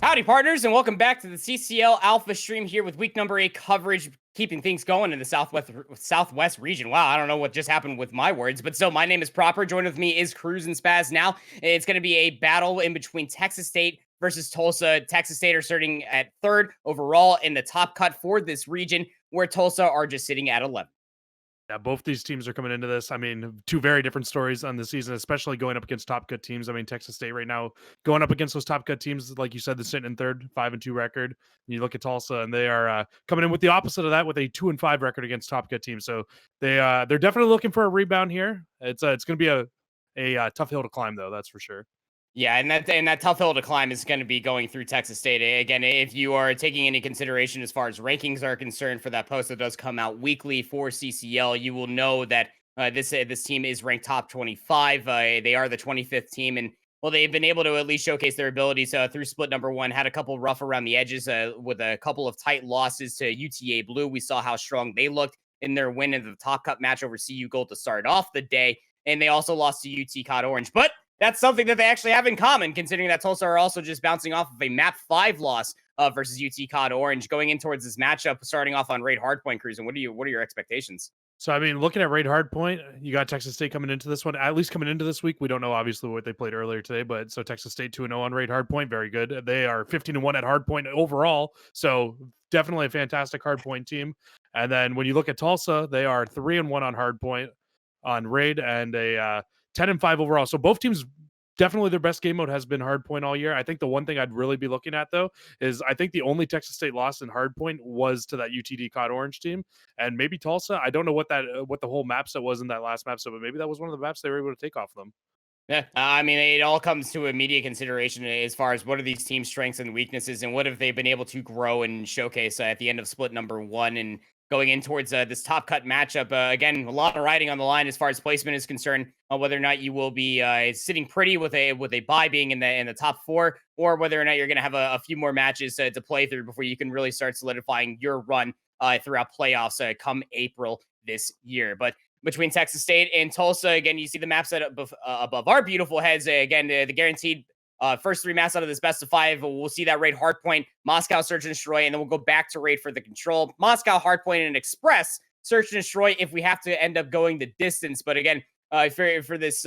Howdy, partners, and welcome back to the CCL Alpha stream here with week number 8 coverage, keeping things going in the Southwest region. Wow, I don't know what just happened with my words, but so my name is Proper. Joined with me is Cruz and Spaz. Now it's going to be a battle in between Texas State versus Tulsa. Texas State are starting at 3rd overall in the top cut for this region, where Tulsa are just sitting at 11. Yeah, both these teams are coming into this. I mean, two very different stories on the season, especially going up against top cut teams. I mean, Texas State right now going up against those top cut teams, like you said, they're sitting in 3rd, 5-2 record. And you look at Tulsa, and they are coming in with the opposite of that, with a 2-5 record against top cut teams. So they're definitely looking for a rebound here. It's going to be a tough hill to climb, though. That's for sure. Yeah, and that tough hill to climb is going to be going through Texas State. Again, if you are taking any consideration as far as rankings are concerned for that post that does come out weekly for CCL, you will know that this team is ranked top 25. They are the 25th team, and well, they've been able to at least showcase their abilities through split number 1. Had a couple rough around the edges with a couple of tight losses to UTA Blue. We saw how strong they looked in their win in the top cut match over CU Gold to start off the day, and they also lost to UT Cod Orange, but that's something that they actually have in common, considering that Tulsa are also just bouncing off of a map 5 loss versus UT Cod Orange, going in towards this matchup, starting off on Raid Hardpoint. Cruise, and what are your expectations? So, I mean, looking at Raid Hardpoint, you got Texas State coming into this one, at least coming into this week. We don't know, obviously, what they played earlier today, but so Texas State 2-0 on Raid Hardpoint, very good. They are 15-1 at Hardpoint overall, so definitely a fantastic Hardpoint team. And then when you look at Tulsa, they are 3-1 on Hardpoint on Raid and a 10-5 overall. So both teams, definitely their best game mode has been Hardpoint all year. I think the one thing I'd really be looking at, though, is I think the only Texas State loss in Hardpoint was to that UTD Cod Orange team, and maybe Tulsa. I don't know what the whole map set was in that last map set, but maybe that was one of the maps they were able to take off them. Yeah, I mean, it all comes to immediate consideration as far as what are these teams' strengths and weaknesses, and what have they been able to grow and showcase at the end of split number 1 and going in towards this top cut matchup. Again, a lot of riding on the line as far as placement is concerned, whether or not you will be sitting pretty with a bye being in the top 4, or whether or not you're going to have a few more matches to play through before you can really start solidifying your run throughout playoffs come April this year. But between Texas State and Tulsa, again, you see the map set above our beautiful heads. Again, the guaranteed first 3 maps out of this best of 5. We'll see that Raid Hardpoint, Moscow Search and Destroy, and then we'll go back to Raid for the Control. Moscow Hardpoint and Express Search and Destroy if we have to end up going the distance. But again, for this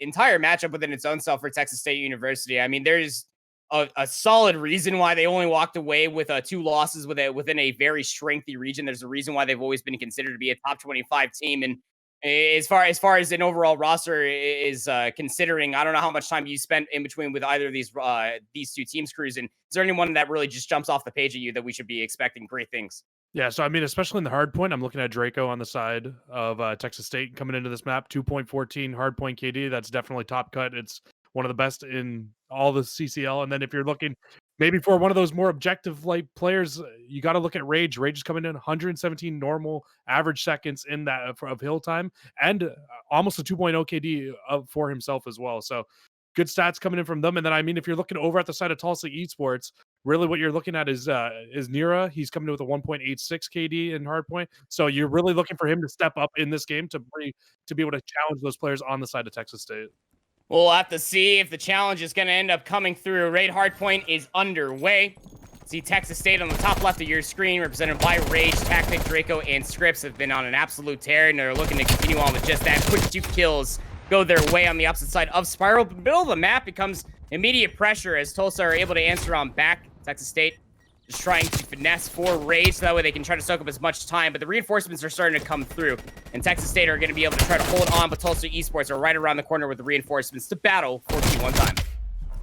entire matchup within its own self for Texas State University, I mean, there's a solid reason why they only walked away with 2 losses within a very strengthy region. There's a reason why they've always been considered to be a top 25 team. And as far as an overall roster is considering, I don't know how much time you spent in between with either of these 2 teams, Cruz. And is there anyone that really just jumps off the page at you that we should be expecting great things? Yeah, so I mean, especially in the hard point, I'm looking at Draco on the side of Texas State coming into this map, 2.14 hard point KD. That's definitely top cut. It's one of the best in all the CCL. And then if you're looking maybe for one of those more objective like players, you got to look at Rage. Rage is coming in 117 normal average seconds in that of hill time, and almost a 2.0 KD for himself as well. So good stats coming in from them. And then, I mean, if you're looking over at the side of Tulsa Esports, really what you're looking at is Nira. He's coming in with a 1.86 KD in hardpoint. So you're really looking for him to step up in this game to be able to challenge those players on the side of Texas State. We'll have to see if the challenge is going to end up coming through. Raid Hardpoint is underway. See Texas State on the top left of your screen, represented by Rage, Tactic, Draco, and Scripps have been on an absolute tear, and they're looking to continue on with just that. Quick 2 kills go their way on the opposite side of Spiral. The middle of the map becomes immediate pressure as Tulsa are able to answer on back. Texas State just trying to finesse for Rage so that way they can try to soak up as much time, but the reinforcements are starting to come through, and Texas State are going to be able to try to hold on, but Tulsa Esports are right around the corner with the reinforcements to battle for T1 time.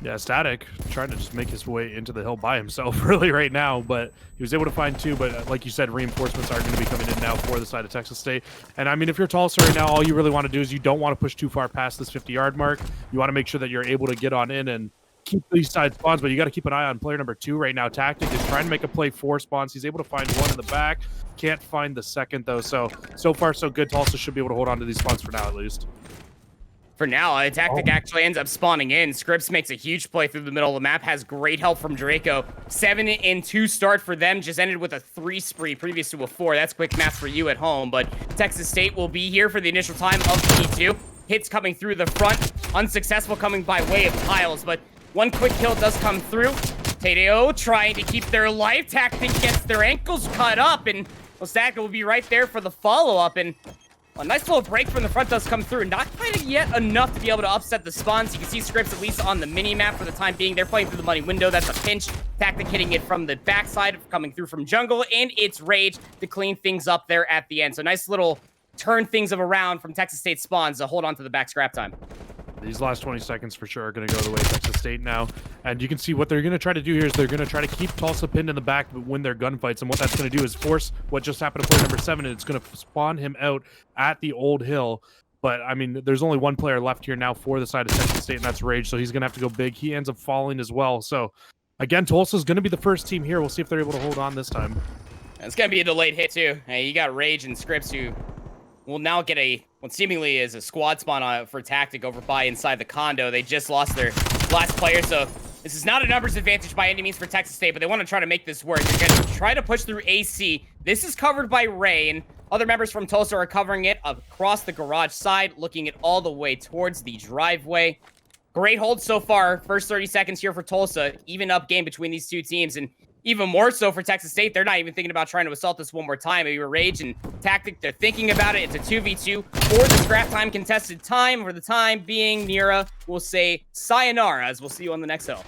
Yeah, Static trying to just make his way into the hill by himself really right now, but he was able to find 2, but like you said, reinforcements are going to be coming in now for the side of Texas State. And I mean, if you're Tulsa right now, all you really want to do is you don't want to push too far past this 50-yard mark. You want to make sure that you're able to get on in and keep these side spawns, but you got to keep an eye on player number 2 right now. Tactic is trying to make a play 4 spawns. He's able to find 1 in the back. Can't find the second, though. So far, so good. Tulsa should be able to hold on to these spawns for now, at least. For now, Tactic actually ends up spawning in. Scripps makes a huge play through the middle of the map, has great help from Draco. 7-2 start for them, just ended with a 3 spree previous to a 4. That's quick math for you at home, but Texas State will be here for the initial time of T2. Hits coming through the front, unsuccessful coming by way of tiles, but 1 quick kill does come through. Tadeo trying to keep their life. Tactic gets their ankles cut up, and Osaka will be right there for the follow-up. And a nice little break from the front does come through. Not quite yet enough to be able to upset the spawns. You can see Scripps at least on the mini-map for the time being. They're playing through the money window. That's a pinch. Tactic hitting it from the backside, coming through from jungle, and it's Rage to clean things up there at the end. So nice little turn things around from Texas State spawns to hold on to the back scrap time. These last 20 seconds for sure are going to go the way of Texas State now. And you can see what they're going to try to do here is they're going to try to keep Tulsa pinned in the back but win their gunfights. And what that's going to do is force what just happened to player number 7. And it's going to spawn him out at the old hill. But, I mean, there's only one player left here now for the side of Texas State, and that's Rage. So he's going to have to go big. He ends up falling as well. So, again, Tulsa's going to be the first team here. We'll see if they're able to hold on this time. It's going to be a delayed hit, too. Hey, you got Rage and Scripps who will now get what seemingly is a squad spawn for Tactic over by inside the condo. They just lost their last player, so this is not a numbers advantage by any means for Texas State, but they want to try to make this work. They're going to try to push through AC. This is covered by Ray, and other members from Tulsa are covering it across the garage side, looking it all the way towards the driveway. Great hold so far. First 30 seconds here for Tulsa. Even up game between these two teams, and even more so for Texas State. They're not even thinking about trying to assault this one more time. Maybe Rage and Tactic, they're thinking about it. It's a 2v2 for the scrap time contested time. For the time being, Nira will say sayonara, as we'll see you on the next hill.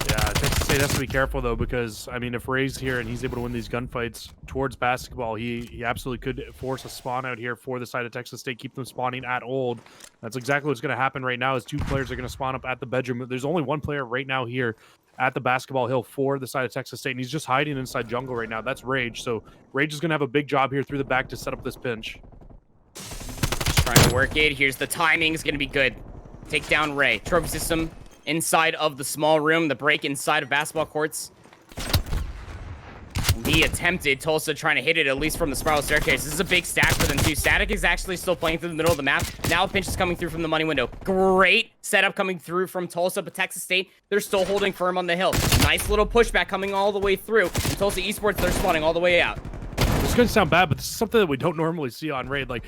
Yeah, Texas State has to be careful, though, because, I mean, if Ray's here and he's able to win these gunfights towards basketball, he absolutely could force a spawn out here for the side of Texas State, keep them spawning at old. That's exactly what's going to happen right now is 2 players are going to spawn up at the bedroom. There's only 1 player right now here at the basketball hill for the side of Texas State, and he's just hiding inside jungle right now. That's Rage. So Rage is going to have a big job here through the back to set up this pinch. Just trying to work it. Here's the timing is going to be good. Take down Ray. Trophy system inside of the small room. The break inside of basketball courts. He attempted. Tulsa trying to hit it, at least from the spiral staircase. This is a big stack for them, too. Static is actually still playing through the middle of the map. Now a pinch is coming through from the money window. Great setup coming through from Tulsa, but Texas State, they're still holding firm on the hill. Nice little pushback coming all the way through. And Tulsa Esports, they're spawning all the way out. This is going to sound bad, but this is something that we don't normally see on Raid. Like,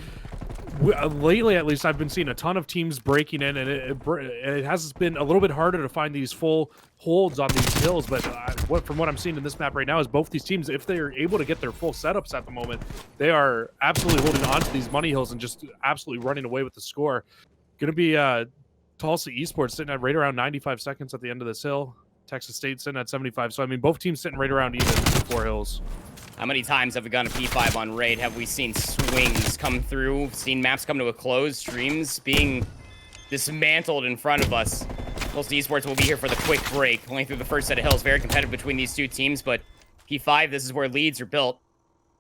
lately, at least, I've been seeing a ton of teams breaking in, and it has been a little bit harder to find these full holds on these hills. But from what I'm seeing in this map right now is both these teams, if they're able to get their full setups at the moment, they are absolutely holding on to these money hills and just absolutely running away with the score. Going to be Tulsa Esports sitting at right around 95 seconds at the end of this hill. Texas State sitting at 75. So, I mean, both teams sitting right around even 4 hills. How many times have we gone to P5 on Raid? Have we seen swings come through? Seen maps come to a close? Streams being dismantled in front of us? Tulsa Esports will be here for the quick break. Going through the first set of hills. Very competitive between these two teams, but P5, this is where leads are built.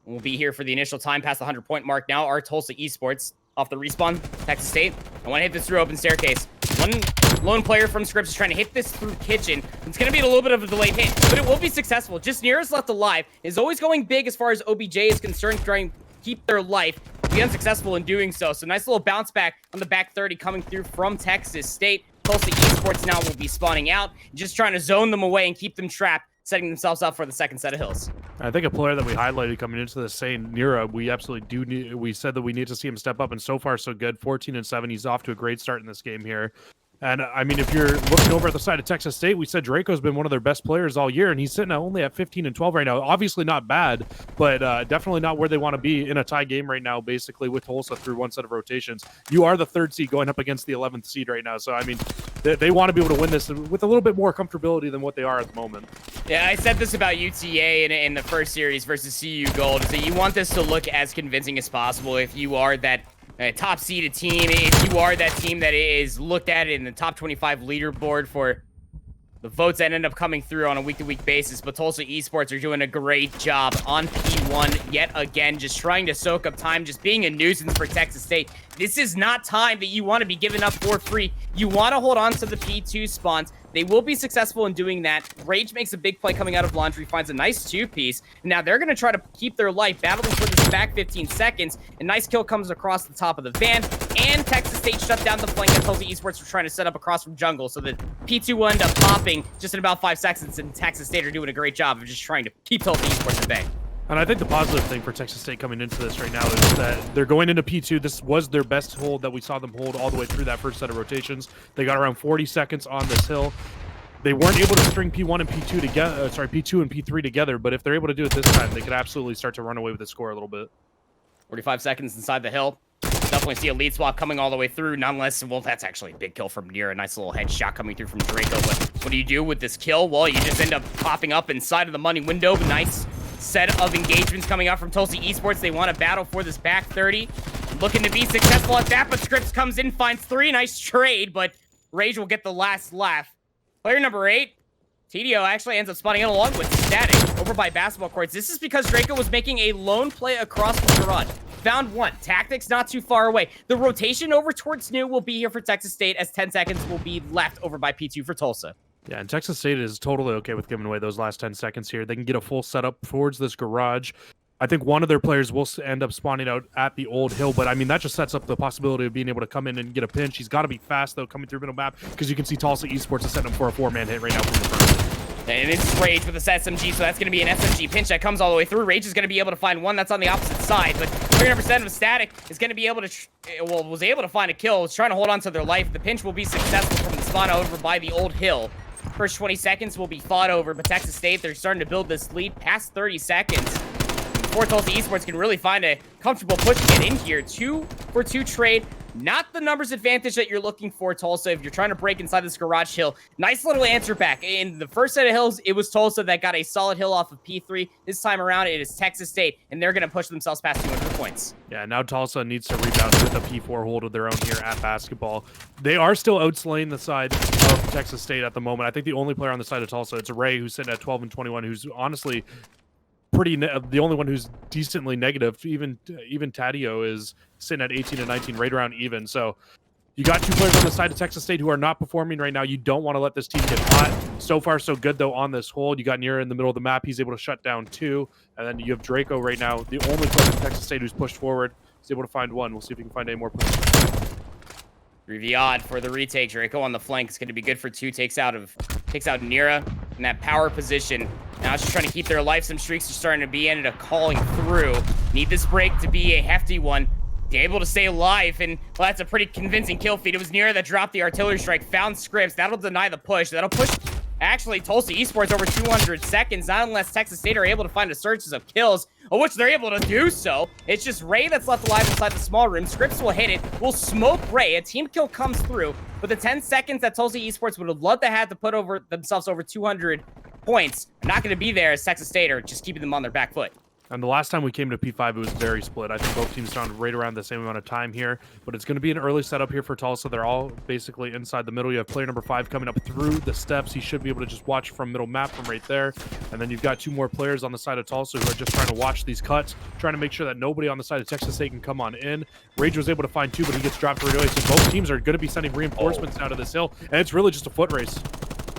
We'll be here for the initial time past the 100-point mark now. Our Tulsa Esports off the respawn. Texas State. I want to hit this through open staircase. One lone player from Scripps is trying to hit this through kitchen. It's going to be a little bit of a delayed hit, but it will be successful. Just nearest left alive is always going big as far as OBJ is concerned, trying to keep their life. Be unsuccessful in doing so. So nice little bounce back on the back 30 coming through from Texas State. Tulsa Esports now will be spawning out, just trying to zone them away and keep them trapped, setting themselves up for the second set of hills. I think a player that we highlighted coming into this, saying Nira, we absolutely do need, we said that we need to see him step up, and so far so good. 14-7, he's off to a great start in this game here. And, I mean, if you're looking over at the side of Texas State, we said Draco's been one of their best players all year, and he's sitting only at 15-12 right now. Obviously not bad, but definitely not where they want to be in a tie game right now, basically, with Tulsa through one set of rotations. You are the 3rd seed going up against the 11th seed right now. So, I mean, they want to be able to win this with a little bit more comfortability than what they are at the moment. Yeah, I said this about UTA in the first series versus CU Gold, is that you want this to look as convincing as possible if you are that top seeded team, if you are that team that is looked at in the top 25 leaderboard for the votes that end up coming through on a week-to-week basis. But Tulsa Esports are doing a great job on P1 yet again, just trying to soak up time, just being a nuisance for Texas State. This is not time that you want to be giving up for free. You want to hold on to the P2 spawns. They will be successful in doing that. Rage makes a big play coming out of Laundry, finds a nice 2-piece. Now they're going to try to keep their life, battling for this back 15 seconds. A nice kill comes across the top of the van, and Texas State shut down the flank that Tulsa Esports were trying to set up across from jungle, so that P2 will end up popping just in about 5 seconds, and Texas State are doing a great job of just trying to keep Tulsa Esports at bay. And I think the positive thing for Texas State coming into this right now is that they're going into P2. This was their best hold that we saw them hold all the way through that first set of rotations. They got around 40 seconds on this hill. They weren't able to string P1 and P2 together. P2 and P3 together. But if they're able to do it this time, they could absolutely start to run away with the score a little bit. 45 seconds inside the hill. Definitely see a lead swap coming all the way through. Nonetheless, well, that's actually a big kill from Nira. A nice little headshot coming through from Draco. But what do you do with this kill? Well, you just end up popping up inside of the money window. Nice set of engagements coming out from Tulsa Esports. They want to battle for this back 30. Looking to be successful at that, but Scripps comes in, finds 3. Nice trade, but Rage will get the last laugh. Player number 8, TDO, actually ends up spawning in along with Static over by basketball courts. This is because Draco was making a lone play across the garage. Found one. Tactics not too far away. The rotation over towards New will be here for Texas State, as 10 seconds will be left over by P2 for Tulsa. Yeah, and Texas State is totally okay with giving away those last 10 seconds here. They can get a full setup towards this garage. I think one of their players will end up spawning out at the old hill, but I mean, that just sets up the possibility of being able to come in and get a pinch. He's got to be fast, though, coming through middle map, because you can see Tulsa Esports is setting him for a 4-man hit right now from the front. And it's Rage with this SMG, so that's going to be an SMG pinch that comes all the way through. Rage is going to be able to find one that's on the opposite side, but 300% of Static is going to be able to, was able to find a kill, was trying to hold on to their life. The pinch will be successful from the spawn over by the old hill. First 20 seconds will be fought over, but Texas State, they're starting to build this lead past 30 seconds. Before Tulsa Esports can really find a comfortable push to get in here. 2-for-2 trade. Not the numbers advantage that you're looking for, Tulsa, if you're trying to break inside this garage hill. Nice little answer back. In the first set of hills, it was Tulsa that got a solid hill off of P3. This time around, it is Texas State, and they're going to push themselves past 200 points. Yeah, now Tulsa needs to rebound with a P4 hold of their own here at basketball. They are still outslaying the side of Texas State at the moment. I think the only player on the side of Tulsa, it's Ray, who's sitting at 12 and 21, who's honestly the only one who's decently negative. Even Tadio is sitting at 18 and 19, right around even. So you got 2 players on the side of Texas State who are not performing right now. You don't want to let this team get hot. So far, so good, though, on this hold. You got Nira in the middle of the map. He's able to shut down 2. And then you have Draco right now, the only player from Texas State who's pushed forward. He's able to find 1. We'll see if he can find any more pushes. 3v odd for the retake. Draco on the flank is going to be good for 2. Takes out Nira in that power position. Now it's just trying to keep their life. Some streaks are starting to be ended up calling through. Need this break to be a hefty one. They're able to stay alive, and well, that's a pretty convincing kill feed. It was Nira that dropped the artillery strike, found Scripps. That'll deny the push. That'll push actually Tulsa Esports over 200 seconds, not unless Texas State are able to find a surge of kills, of which they're able to do so. It's just Ray that's left alive inside the small room. Scripps will hit it, will smoke Ray. A team kill comes through, but the 10 seconds that Tulsa Esports would have loved to have to put themselves over 200 points are not going to be there, as Texas State are just keeping them on their back foot. And the last time we came to P5, it was very split. I think both teams found right around the same amount of time here, but it's going to be an early setup here for Tulsa. They're all basically inside the middle. You have player number 5 coming up through the steps. He should be able to just watch from middle map from right there. And then you've got 2 more players on the side of Tulsa who are just trying to watch these cuts, trying to make sure that nobody on the side of Texas State can come on in. Rage was able to find 2, but he gets dropped right away. So both teams are going to be sending reinforcements down to this hill, and it's really just a foot race.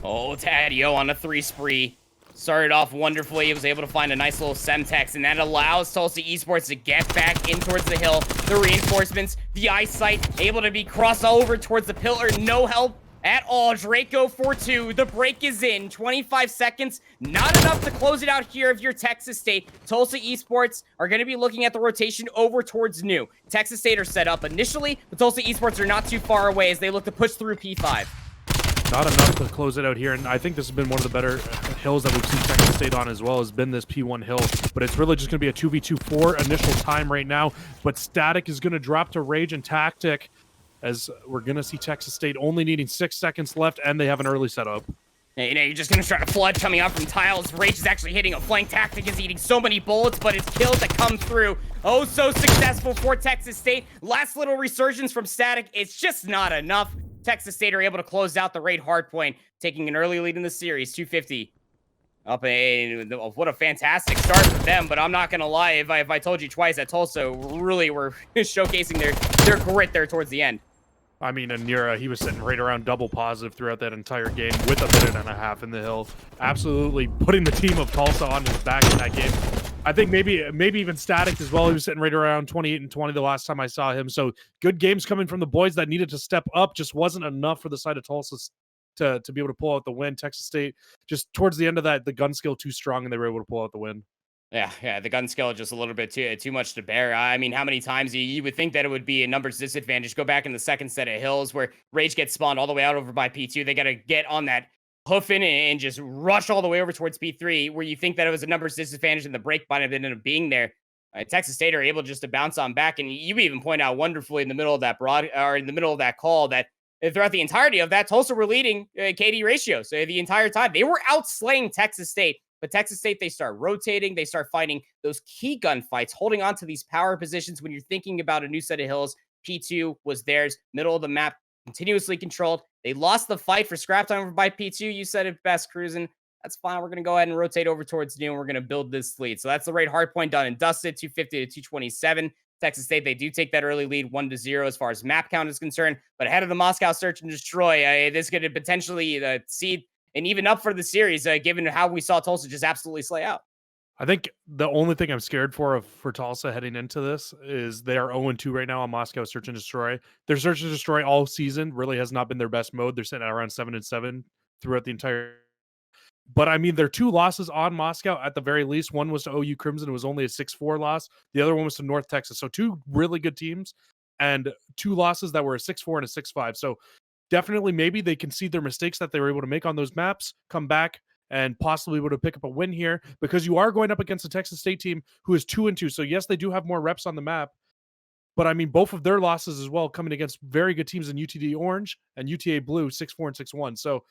Oh, Tadio on a 3 spree. Started off wonderfully. He was able to find a nice little Semtex, and that allows Tulsa Esports to get back in towards the hill. The reinforcements, the eyesight, able to be crossed over towards the pillar. No help at all. Draco for 2. The break is in. 25 seconds. Not enough to close it out here if you're Texas State. Tulsa Esports are going to be looking at the rotation over towards New. Texas State are set up initially, but Tulsa Esports are not too far away as they look to push through P5. Not enough to close it out here, and I think this has been one of the better hills that we've seen Texas State on as well, has been this P1 hill, but it's really just going to be a 2v2 for initial time right now, but Static is going to drop to Rage and Tactic, as we're going to see Texas State only needing 6 seconds left, and they have an early setup. You know, you're just going to try to flood coming out from tiles. Rage is actually hitting a flank. Tactic is eating so many bullets, but it's kills that come through. Oh, so successful for Texas State. Last little resurgence from Static. It's just not enough. Texas State are able to close out the raid hardpoint, taking an early lead in the series, 250. What a fantastic start for them, but I'm not going to lie, if I told you twice that Tulsa really were showcasing their grit there towards the end. I mean, and Nira, he was sitting right around double positive throughout that entire game with a minute and a half in the hill. Absolutely putting the team of Tulsa on his back in that game. I think maybe even Static as well. He was sitting right around 28 and 20 the last time I saw him. So good games coming from the boys that needed to step up. Just wasn't enough for the side of Tulsa to be able to pull out the win. Texas State, just towards the end of that, the gun skill too strong, and they were able to pull out the win. Yeah, the gun skill just a little bit too much to bear. I mean, how many times you would think that it would be a numbers disadvantage? Go back in the second set of hills where Rage gets spawned all the way out over by P2. They got to get on that hoof in and just rush all the way over towards P3, where you think that it was a numbers disadvantage and the break might have ended up being there. Texas State are able just to bounce on back, and you even point out wonderfully in the middle of that in the middle of that call that throughout the entirety of that, Tulsa were leading KD ratio. So the entire time they were outslaying Texas State, but Texas State, they start rotating, they start fighting those key gunfights, holding on to these power positions. When you're thinking about a new set of hills, P2 was theirs, middle of the map, continuously controlled. They lost the fight for scrap time over by P2. You said it best, cruising. That's fine. We're going to go ahead and rotate over towards new, and we're going to build this lead. So that's the right hard point done and dusted, 250 to 227. Texas State, they do take that early lead 1-0 as far as map count is concerned. But ahead of the Moscow Search and Destroy, this could potentially seed and even up for the series, given how we saw Tulsa just absolutely slay out. I think the only thing I'm scared for Tulsa heading into this is they are 0-2 right now on Moscow Search and Destroy. Their Search and Destroy all season really has not been their best mode. They're sitting at around 7-7 throughout the entire. But I mean, their 2 losses on Moscow at the very least. One was to OU Crimson. It was only a 6-4 loss. The other one was to North Texas. So 2 really good teams and 2 losses that were a 6-4 and a 6-5. So definitely maybe they concede their mistakes that they were able to make on those maps, come back, and possibly able to pick up a win here, because you are going up against a Texas State team who is 2-2. So yes, they do have more reps on the map, but I mean, both of their losses as well coming against very good teams in UTD Orange and UTA Blue, 6-4 and 6-1. So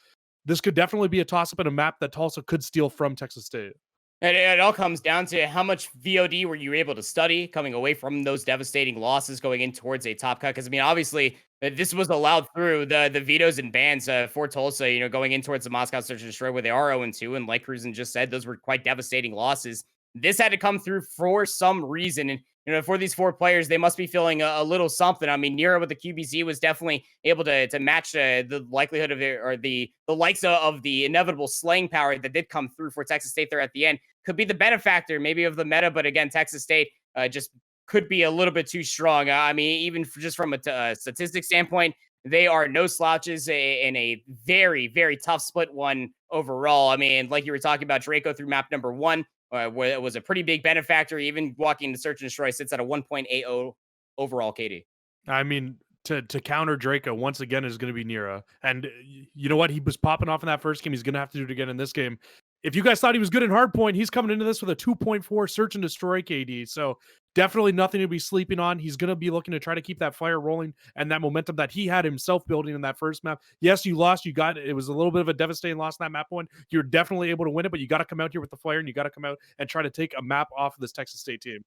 this could definitely be a toss-up in a map that Tulsa could steal from Texas State. And it all comes down to how much VOD were you able to study coming away from those devastating losses going in towards a top cut. Because, I mean, obviously, this was allowed through the vetoes and bans for Tulsa, going in towards the Moscow Search and Destroy, where they are 0-2. And like Cruzen just said, those were quite devastating losses. This had to come through for some reason. And, for these 4 players, they must be feeling a little something. I mean, Nero with the QBZ was definitely able to match the likelihood of it, or the likes of the inevitable slaying power that did come through for Texas State there at the end. Could be the benefactor maybe of the meta, but again, Texas State just could be a little bit too strong. I mean, even just from a statistic standpoint, they are no slouches in a very, very tough split one overall. I mean, like you were talking about, Draco through map number 1, where it was a pretty big benefactor. Even walking to Search and Destroy sits at a 1.80 overall KD. I mean, to counter Draco once again is going to be Nira. And you know what? He was popping off in that first game. He's going to have to do it again in this game. If you guys thought he was good in hardpoint, he's coming into this with a 2.4 Search and Destroy KD. So definitely nothing to be sleeping on. He's going to be looking to try to keep that fire rolling and that momentum that he had himself building in that first map. Yes, you lost. It was a little bit of a devastating loss in that map one. You're definitely able to win it, but you got to come out here with the fire, and you got to come out and try to take a map off of this Texas State team.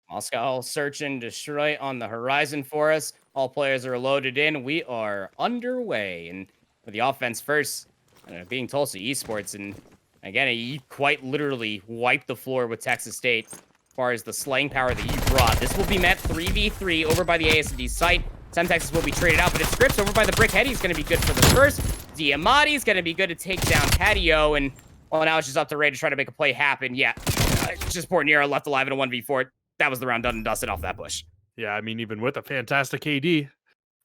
Moscow Search and Destroy on the horizon for us. All players are loaded in. We are underway. And for the offense first, being Tulsa Esports. And again, you quite literally wiped the floor with Texas State as far as the slaying power that you brought. This will be met 3v3 over by the ASD site. Some Texas will be traded out, but it's Scripps over by the Brickhead. He's going to be good for the first. Diamati is going to be good to take down Patio. And, well, now it's just up to Ray to try to make a play happen. Yeah, just poor Nero left alive in a 1v4. That was the round done and dusted off that push. Yeah, I mean, even with a fantastic AD,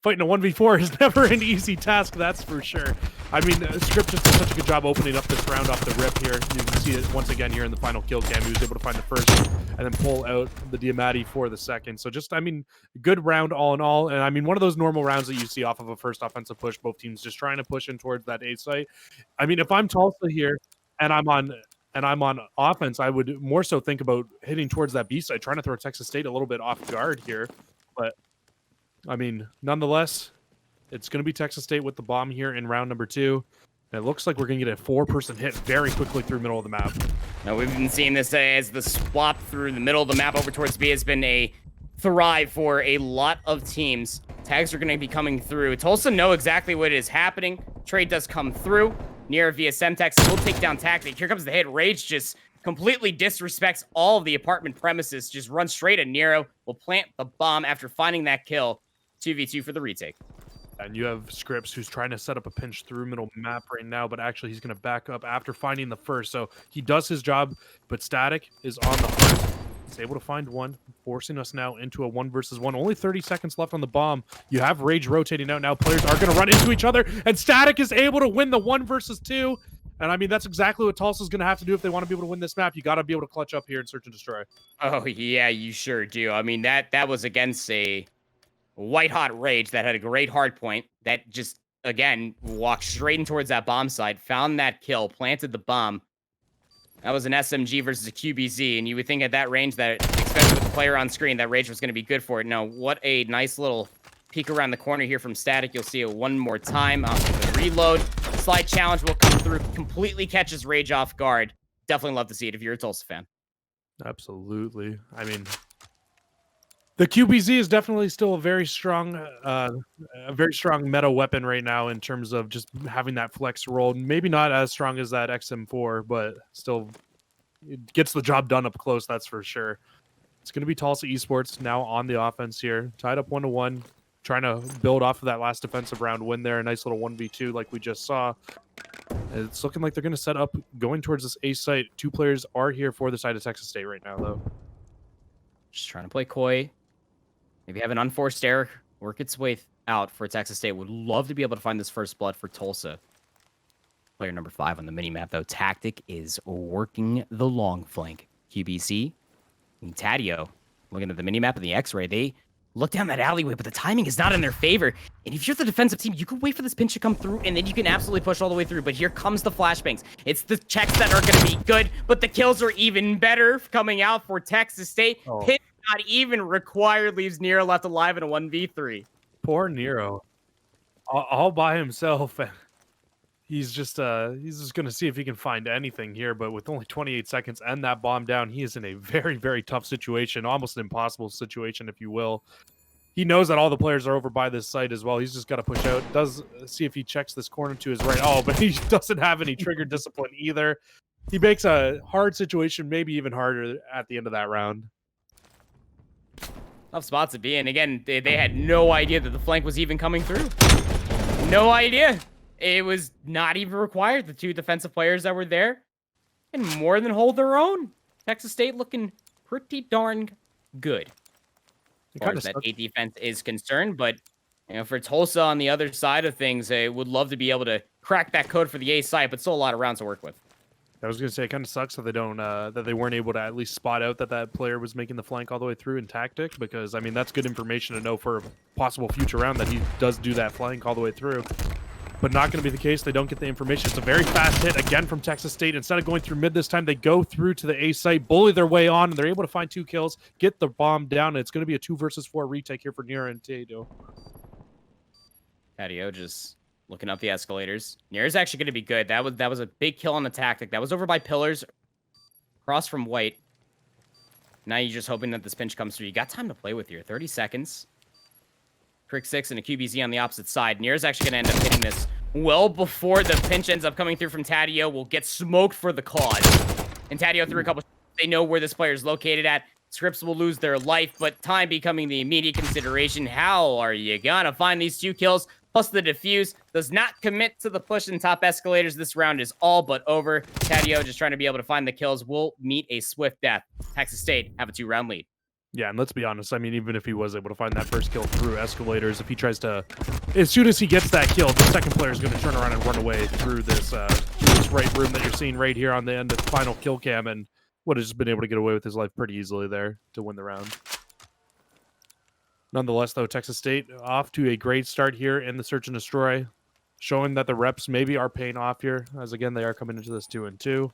fighting a 1v4 is never an easy task, that's for sure. I mean, Script just did such a good job opening up this round off the rip here. You can see it once again here in the final kill cam. He was able to find the first and then pull out the Diamati for the second. So just, I mean, good round all in all. And I mean, one of those normal rounds that you see off of a first offensive push, both teams just trying to push in towards that A site. I mean, if I'm Tulsa here and I'm on offense, I would more so think about hitting towards that B side, trying to throw Texas State a little bit off guard here. But, I mean, nonetheless, it's going to be Texas State with the bomb here in round number 2. And it looks like we're going to get a 4-person hit very quickly through the middle of the map. Now, we've been seeing this as the swap through the middle of the map over towards B has been a thrive for a lot of teams. Tags are going to be coming through. Tulsa know exactly what is happening. Trade does come through. Near via Semtex will take down Tactic. Here comes the hit. Rage just completely disrespects all of the apartment premises. Just runs straight at Nero. Will plant the bomb after finding that kill. 2v2 for the retake. And you have Scripps, who's trying to set up a pinch through middle map right now, but actually he's going to back up after finding the first. So he does his job, but Static is on the hunt. He's able to find one, forcing us now into a 1-versus-1. Only 30 seconds left on the bomb. You have Rage rotating out now. Players are going to run into each other, and Static is able to win the 1-versus-2. And I mean, that's exactly what Tulsa's going to have to do if they want to be able to win this map. You got to be able to clutch up here and Search and Destroy. Oh, yeah, you sure do. I mean, that was against a white-hot Rage that had a great hard point that just again, walked straight in towards that bomb site, found that kill, planted the bomb. That was an SMG versus a QBZ, and you would think at that range that, especially with the player on screen, that range was going to be good for it. No, what a nice little peek around the corner here from Static. You'll see it one more time. The reload. Slide challenge will come through, completely catches Rage off guard. Definitely love to see it if you're a Tulsa fan. Absolutely. I mean, the QBZ is definitely still a very strong meta weapon right now in terms of just having that flex role. Maybe not as strong as that XM4, but still it gets the job done up close, that's for sure. It's going to be Tulsa Esports now on the offense here. Tied up 1-1, trying to build off of that last defensive round win there. A nice little 1v2 like we just saw. It's looking like they're going to set up going towards this A site. 2 players are here for the side of Texas State right now, though. Just trying to play coy. Maybe have an unforced error work its way out for Texas State. Would love to be able to find this first blood for Tulsa. Player number 5 on the minimap, though. Tactic is working the long flank. QBC and Tadio looking at the minimap and the X-ray. They look down that alleyway, but the timing is not in their favor. And if you're the defensive team, you can wait for this pinch to come through, and then you can absolutely push all the way through. But here comes the flashbangs. It's the checks that are going to be good, but the kills are even better coming out for Texas State. Oh. Pinch not even required, leaves Nero left alive in a 1v3. Poor Nero. All by himself. He's just gonna see if he can find anything here, but with only 28 seconds and that bomb down, he is in a very, very tough situation, almost an impossible situation, if you will. He knows that all the players are over by this site as well. He's just got to push out. Does see if he checks this corner to his right. Oh, but he doesn't have any trigger discipline either. He makes a hard situation maybe even harder at the end of that round. Tough spots to be in. Again, they had no idea that the flank was even coming through. No idea. It was not even required. The 2 defensive players that were there can more than hold their own. Texas State looking pretty darn good as far as that A defense is concerned. But for Tulsa on the other side of things, they would love to be able to crack that code for the A site, but still a lot of rounds to work with. I was going to say it kind of sucks that they don't that they weren't able to at least spot out that player was making the flank all the way through in tactic, because I mean that's good information to know for a possible future round that he does do that flank all the way through. But not going to be the case. They don't get the information. It's a very fast hit again from Texas State. Instead of going through mid this time, they go through to the A site, bully their way on, and they're able to find 2 kills, get the bomb down, and it's going to be a 2 versus 4 retake here for Nero and Tadio. Tadio just looking up the escalators. Nero's actually going to be good. That was a big kill on the tactic. That was over by pillars, across from White. Now you're just hoping that this pinch comes through. You got time to play with here. 30 seconds. Crick 6 and a QBZ on the opposite side. Nero's actually going to end up hitting this well before the pinch ends up coming through from Tadio. Will get smoked for the cause. And Tadio threw a couple. They know where this player is located at. Scripps will lose their life, but time becoming the immediate consideration. How are you gonna find these 2 kills? Plus the defuse does not commit to the push in top escalators. This round is all but over. Tadio just trying to be able to find the kills will meet a swift death. Texas State have a 2-round lead. Yeah, and let's be honest. I mean, even if he was able to find that first kill through escalators, if he tries to, as soon as he gets that kill, the second player is going to turn around and run away through this right room that you're seeing right here on the end of the final kill cam, and would have just been able to get away with his life pretty easily there to win the round. Nonetheless, though, Texas State off to a great start here in the search and destroy, showing that the reps maybe are paying off here, as again they are coming into this 2-2.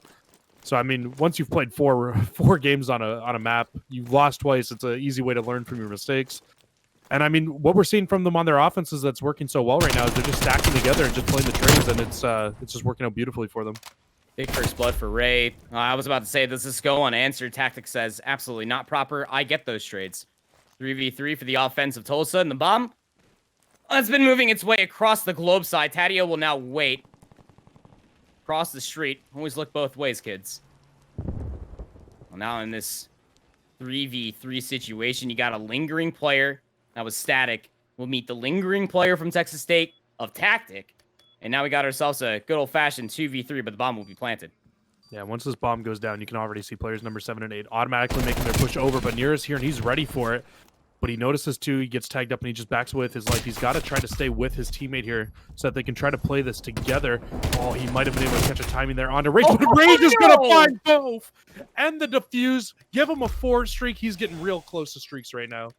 So I mean, once you've played four games on a map, you've lost twice. It's an easy way to learn from your mistakes. And I mean, what we're seeing from them on their offenses that's working so well right now is they're just stacking together and just playing the trades, and it's just working out beautifully for them. Big first blood for Ray. I was about to say, does this go unanswered? Tactic says absolutely not proper. I get those trades. 3v3 for the offense of Tulsa, and the bomb has been moving its way across the globe side. Tadio will now wait. Cross the street. Always look both ways, kids. Well, now in this 3v3 situation, you got a lingering player that was static. We'll meet the lingering player from Texas State of tactic. And now we got ourselves a good old-fashioned 2v3, but the bomb will be planted. Yeah, once this bomb goes down, you can already see players number 7 and 8 automatically making their push over. But Nira's here, and he's ready for it. But he notices, too, he gets tagged up, and he just backs away with his life. He's got to try to stay with his teammate here so that they can try to play this together. Oh, he might have been able to catch a timing there onto Rage, but Rage is going to find both! And the defuse, give him a 4 streak. He's getting real close to streaks right now.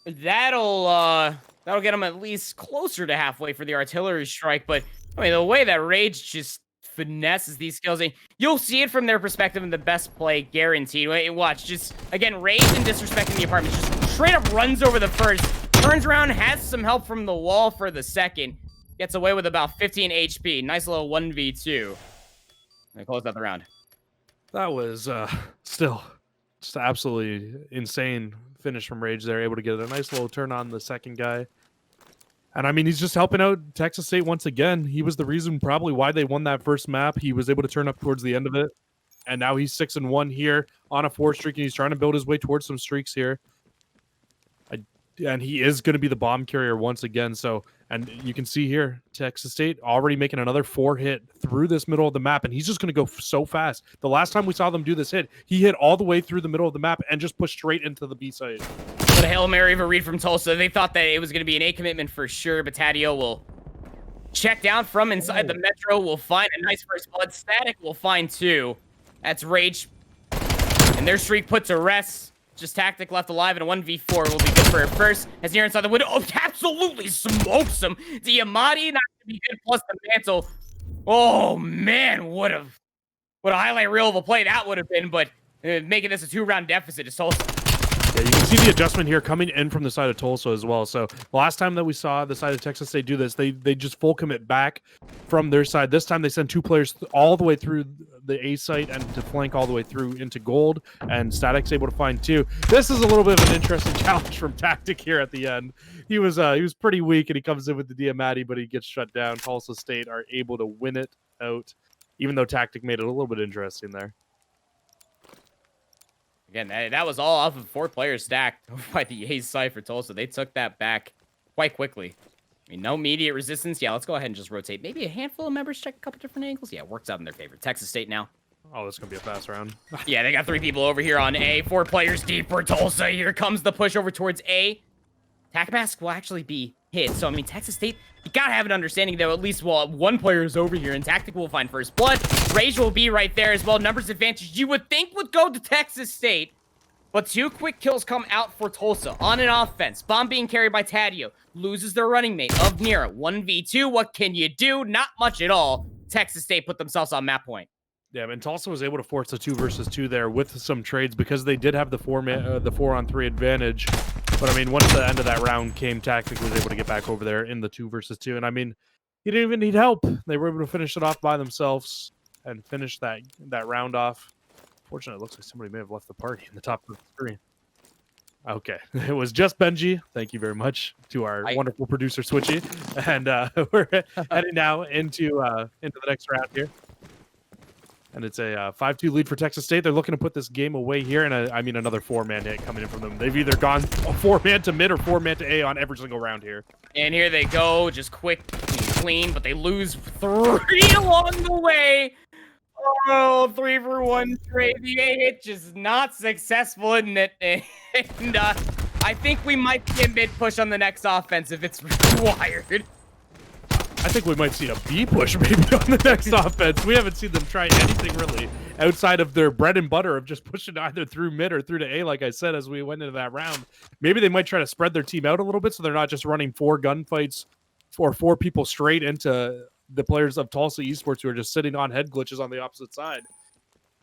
That'll That'll get him at least closer to halfway for the artillery strike. But I mean, the way that Rage just finesses these skills, you'll see it from their perspective in the best play, guaranteed. Wait, watch, just again, Rage and disrespecting the apartment, just straight up runs over the first, turns around, has some help from the wall for the second, gets away with about 15 HP. Nice little 1v2. They close out the round. That was still just absolutely insane finish from Rage there, able to get a nice little turn on the second guy. And I mean, he's just helping out Texas State once again. He was the reason probably why they won that first map. He was able to turn up towards the end of it. And now he's 6-1 here on a 4 streak, and he's trying to build his way towards some streaks here. And he is going to be the bomb carrier once again. So, and you can see here, Texas State already making another 4 hit through this middle of the map, and he's just going to go so fast. The last time we saw them do this hit, he hit all the way through the middle of the map and just pushed straight into the B side. But a Hail Mary of a read from Tulsa. They thought that it was going to be an A commitment for sure, but Tadio will check down from inside the Metro. Will find a nice first blood. Static will find 2. That's Rage. And their streak put to rest. Just Tactic left alive, and a 1v4 will be good for her first. As near inside the window, absolutely smokes him. Diamati not gonna be good, plus the mantle. Oh man, what a highlight reel of a play that would have been, but making this a 2-round deficit is Tulsa. Yeah, you can see the adjustment here coming in from the side of Tulsa as well. So last time that we saw the side of Texas State do this, they just full commit back from their side. This time they send 2 players all the way through the A site and to flank all the way through into gold, and Static's able to find 2. This is a little bit of an interesting challenge from Tactic here at the end. He was pretty weak, and he comes in with the Diamati, but he gets shut down. Tulsa State are able to win it out, even though Tactic made it a little bit interesting there. Again, that was all off of 4 players stacked by the A side for Tulsa. They took that back quite quickly. I mean, no immediate resistance. Yeah, let's go ahead and just rotate. Maybe a handful of members check a couple different angles. Yeah, it works out in their favor. Texas State now. Oh, this is going to be a fast round. Yeah, they got 3 people over here on A. 4 players deep for Tulsa. Here comes the push over towards A. Tac Mask will actually be hit. So, I mean, Texas State, you got to have an understanding, though, at least while 1 player is over here, and Tactic will find first blood. Rage will be right there as well. Numbers advantage you would think would go to Texas State. But 2 quick kills come out for Tulsa on an offense. Bomb being carried by Tadio. Loses their running mate of Nira. 1v2, what can you do? Not much at all. Texas State put themselves on map point. Yeah, and Tulsa was able to force a 2 versus 2 there with some trades because they did have the 4-on-3 advantage. But I mean, once the end of that round came, Tactic was able to get back over there in the 2 versus 2. And I mean, he didn't even need help. They were able to finish it off by themselves and finish that round off. Fortunately, it looks like somebody may have left the party in the top of the screen. Okay, it was just Benji. Thank you very much to our wonderful producer Switchy, and we're heading now into the next round here. And it's a 5-2 lead for Texas State. They're looking to put this game away here, and I mean another 4-man hit coming in from them. They've either gone 4-man to mid or 4-man to A on every single round here. And here they go, just quick and clean, but they lose 3 along the way. Oh, 3 for 1 trade. The A hit just not successful, isn't it? And I think we might see a mid push on the next offense if it's required. I think we might see a B push maybe on the next offense. We haven't seen them try anything really outside of their bread and butter of just pushing either through mid or through to A, like I said, as we went into that round. Maybe they might try to spread their team out a little bit so they're not just running 4 gunfights for 4 people straight into the players of Tulsa Esports who are just sitting on head glitches on the opposite side.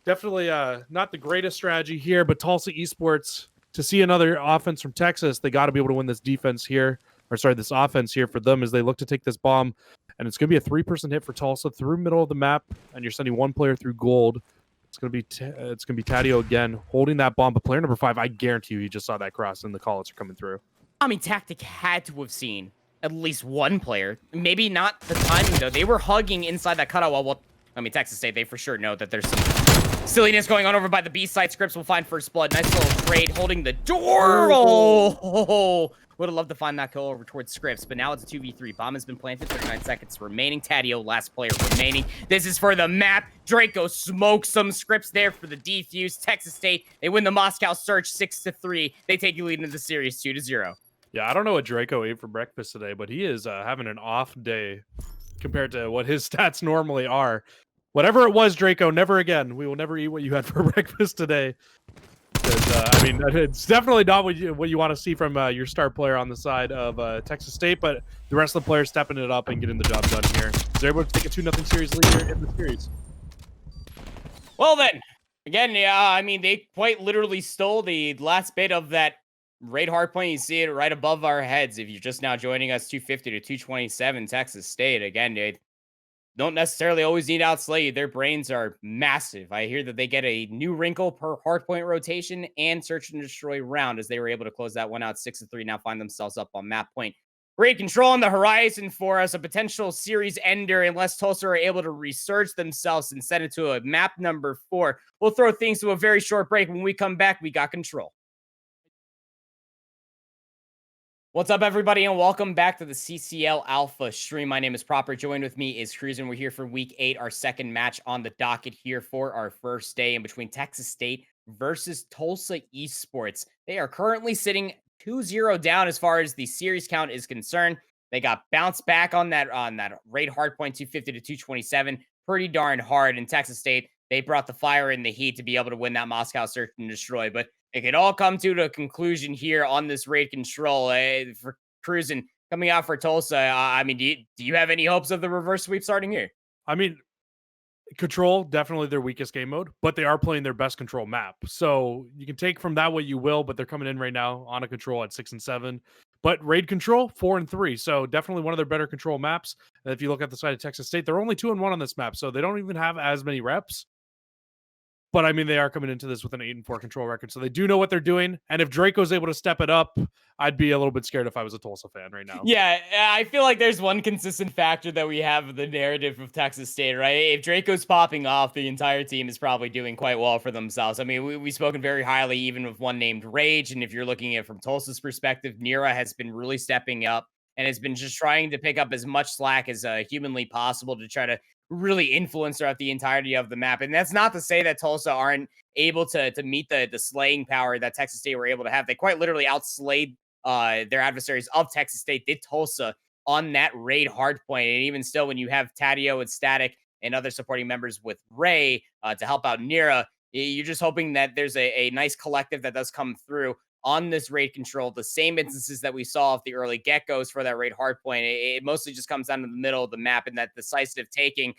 Definitely not the greatest strategy here, but Tulsa Esports, to see another offense from Texas, they got to be able to win this defense here, or sorry, this offense here for them as they look to take this bomb. And it's going to be a 3-person hit for Tulsa through middle of the map, and you're sending 1 player through gold. It's going to be Tadio again holding that bomb, but player number 5, I guarantee you he just saw that cross and the call-outs are coming through. I mean, Tactic had to have seen at least 1 player. Maybe not the timing, though. They were hugging inside that cutout wall. Well, I mean, Texas State, they for sure know that there's some silliness going on over by the B side. Scripps will find first blood. Nice little trade holding the door. Oh, would have loved to find that kill over towards Scripps, but now it's a 2v3. Bomb has been planted. 39 seconds remaining. Tadio, last player remaining. This is for the map. Draco smokes some Scripps there for the defuse. Texas State, they win the Moscow Search 6-3. They take you lead into the series 2-0. Yeah, I don't know what Draco ate for breakfast today, but he is having an off day compared to what his stats normally are. Whatever it was, Draco, never again. We will never eat what you had for breakfast today. because I mean it's definitely not what you want to see from your star player on the side of Texas State, but the rest of the players stepping it up and getting the job done here. They're able to take a 2-0 series lead here in the series. Well then, again, yeah, I mean, they quite literally stole the last bit of that raid hardpoint. You see it right above our heads. If you're just now joining us, 250 to 227 Texas State. Again, they don't necessarily always need to outslay you. Their brains are massive. I hear that they get a new wrinkle per hardpoint rotation and search and destroy round, as they were able to close that one out 6-3. Now find themselves up on map point. Great control on the horizon for us, a potential series ender unless Tulsa are able to resurge themselves and send it to a map number 4. We'll throw things to a very short break. When we come back, we got control. What's up, everybody, and welcome back to the CCL Alpha stream. My name is Proper. Joined with me is Cruz, and we're here for Week 8, our second match on the docket here for our first day in between Texas State versus Tulsa Esports. They are currently sitting 2-0 down as far as the series count is concerned. They got bounced back on that raid hardpoint 250 to 227 pretty darn hard. In Texas State, they brought the fire and the heat to be able to win that Moscow search and destroy, but it could all come to a conclusion here on this raid control for Cruz and coming out for Tulsa. I mean, do you have any hopes of the reverse sweep starting here? I mean, control, definitely their weakest game mode, but they are playing their best control map. So you can take from that what you will, but they're coming in right now on a control at 6 and 7. But raid control, 4 and 3. So definitely one of their better control maps. And if you look at the side of Texas State, they're only 2 and 1 on this map. So they don't even have as many reps. But I mean, they are coming into this with an 8 and 4 control record, so they do know what they're doing. And if Draco's able to step it up, I'd be a little bit scared if I was a Tulsa fan right now. Yeah, I feel like there's one consistent factor that we have in the narrative of Texas State, right? If Draco's popping off, the entire team is probably doing quite well for themselves. I mean, we've spoken very highly, even with one named Rage. And if you're looking at it from Tulsa's perspective, Nira has been really stepping up and has been just trying to pick up as much slack as humanly possible to try to really influence throughout the entirety of the map. And that's not to say that Tulsa aren't able to meet the slaying power that Texas State were able to have. They quite literally outslayed their adversaries of Texas State, did Tulsa on that raid hardpoint. And even still, when you have Tadio and Static and other supporting members with Ray to help out Nira, you're just hoping that there's a nice collective that does come through on this raid control. The same instances that we saw of the early get-goes for that raid hardpoint, it mostly just comes down to the middle of the map, and that decisive taking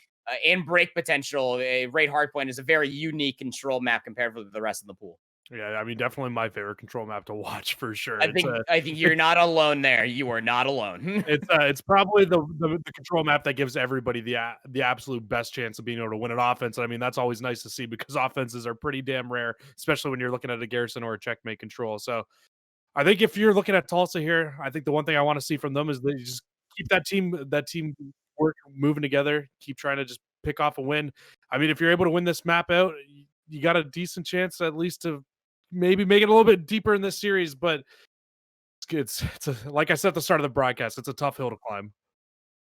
and break potential. Raid hardpoint is a very unique control map compared with the rest of the pool. Yeah, I mean, definitely my favorite control map to watch for sure. I think you're not alone there. You are not alone. It's probably the control map that gives everybody the absolute best chance of being able to win an offense. And I mean, that's always nice to see because offenses are pretty damn rare, especially when you're looking at a Garrison or a checkmate control. So I think if you're looking at Tulsa here, I think the one thing I want to see from them is they just keep that team work moving together, keep trying to just pick off a win. I mean, if you're able to win this map out, you got a decent chance at least to maybe make it a little bit deeper in this series, but it's like I said at the start of the broadcast, it's a tough hill to climb.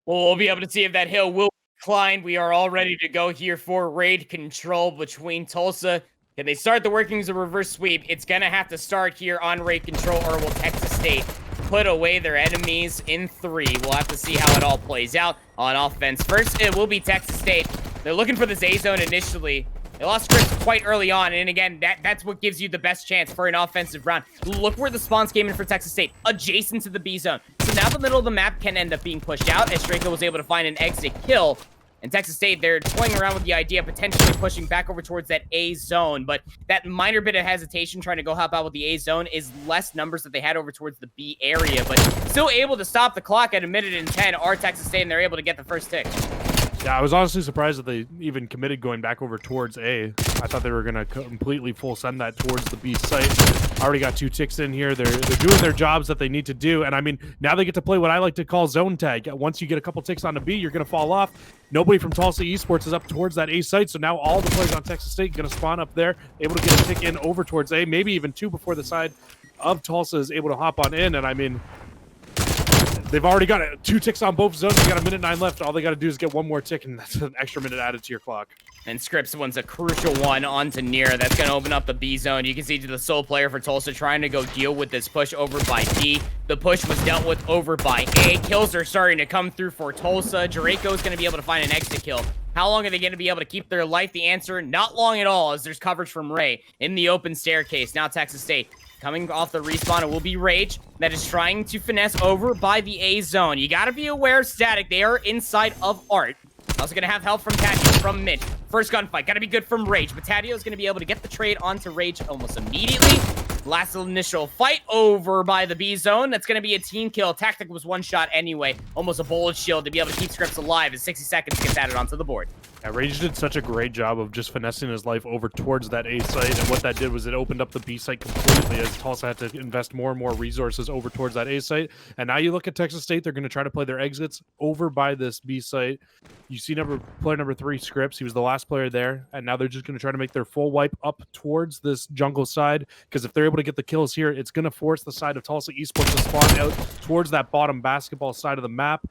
Well, we'll be able to see if that hill will be climbed. We are all ready to go here for raid control between Tulsa. Can they start the workings of reverse sweep? It's going to have to start here on raid control, or will Texas State put away their enemies in 3? We'll have to see how it all plays out on offense. First, it will be Texas State. They're looking for this A zone initially. They lost script quite early on, and again, that's what gives you the best chance for an offensive round. Look where the spawns came in for Texas State, adjacent to the B zone. So now the middle of the map can end up being pushed out, as Draco was able to find an exit kill. And Texas State, they're toying around with the idea of potentially pushing back over towards that A zone, but that minor bit of hesitation trying to go help out with the A zone is less numbers that they had over towards the B area, but still able to stop the clock at 1:10 are Texas State, and they're able to get the first tick. Yeah, I was honestly surprised that they even committed going back over towards A. I thought they were going to completely full send that towards the B site. Already got 2 ticks in here. They're doing their jobs that they need to do. And I mean, now they get to play what I like to call zone tag. Once you get a couple ticks on the B, you're going to fall off. Nobody from Tulsa Esports is up towards that A site. So now all the players on Texas State going to spawn up there, able to get a tick in over towards A, maybe even 2 before the side of Tulsa is able to hop on in. And I mean, they've already got 2 ticks on both zones. They got 1:09 left. All they got to do is get 1 more tick, and that's an extra minute added to your clock. And Scripps one's a crucial one onto Nira. That's going to open up the B zone. You can see to the sole player for Tulsa trying to go deal with this push over by D. The push was dealt with over by A. Kills are starting to come through for Tulsa. Draco is going to be able to find an exit kill How long are they going to be able to keep their life? The answer, not long at all, as there's coverage from Ray in the open staircase. Now Texas State coming off the respawn. It will be Rage that is trying to finesse over by the A zone. You got to be aware of Static. They are inside of Art. Also going to have help from Tadio from mid. First gunfight. Got to be good from Rage. But Tadio is going to be able to get the trade onto Rage almost immediately. Last initial fight over by the B zone. That's going to be a team kill. Tactic was one shot anyway. Almost a bullet shield to be able to keep Scripps alive as 60 seconds gets added onto the board. Yeah, Rage did such a great job of just finessing his life over towards that A site, and what that did was it opened up the B site completely as Tulsa had to invest more and more resources over towards that A site. And now you look at Texas State, they're going to try to play their exits over by this B site. You see player number 3, Scripps. He was the last player there, and now they're just going to try to make their full wipe up towards this jungle side, because if they're able to get the kills here, it's going to force the side of Tulsa Esports to spawn out towards that bottom basketball side of the map.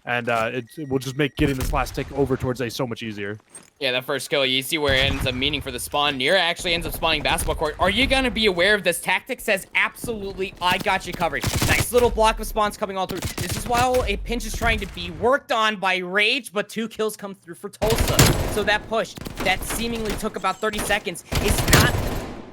And it will just make getting this last tick over towards A so much easier. Yeah, that first kill, you see where it ends up meaning for the spawn. Nira actually ends up spawning basketball court. Are you going to be aware of this? Tactic says, absolutely, I got you covered. Nice little block of spawns coming all through. This is while a pinch is trying to be worked on by Rage, but 2 kills come through for Tulsa. So that push that seemingly took about 30 seconds is not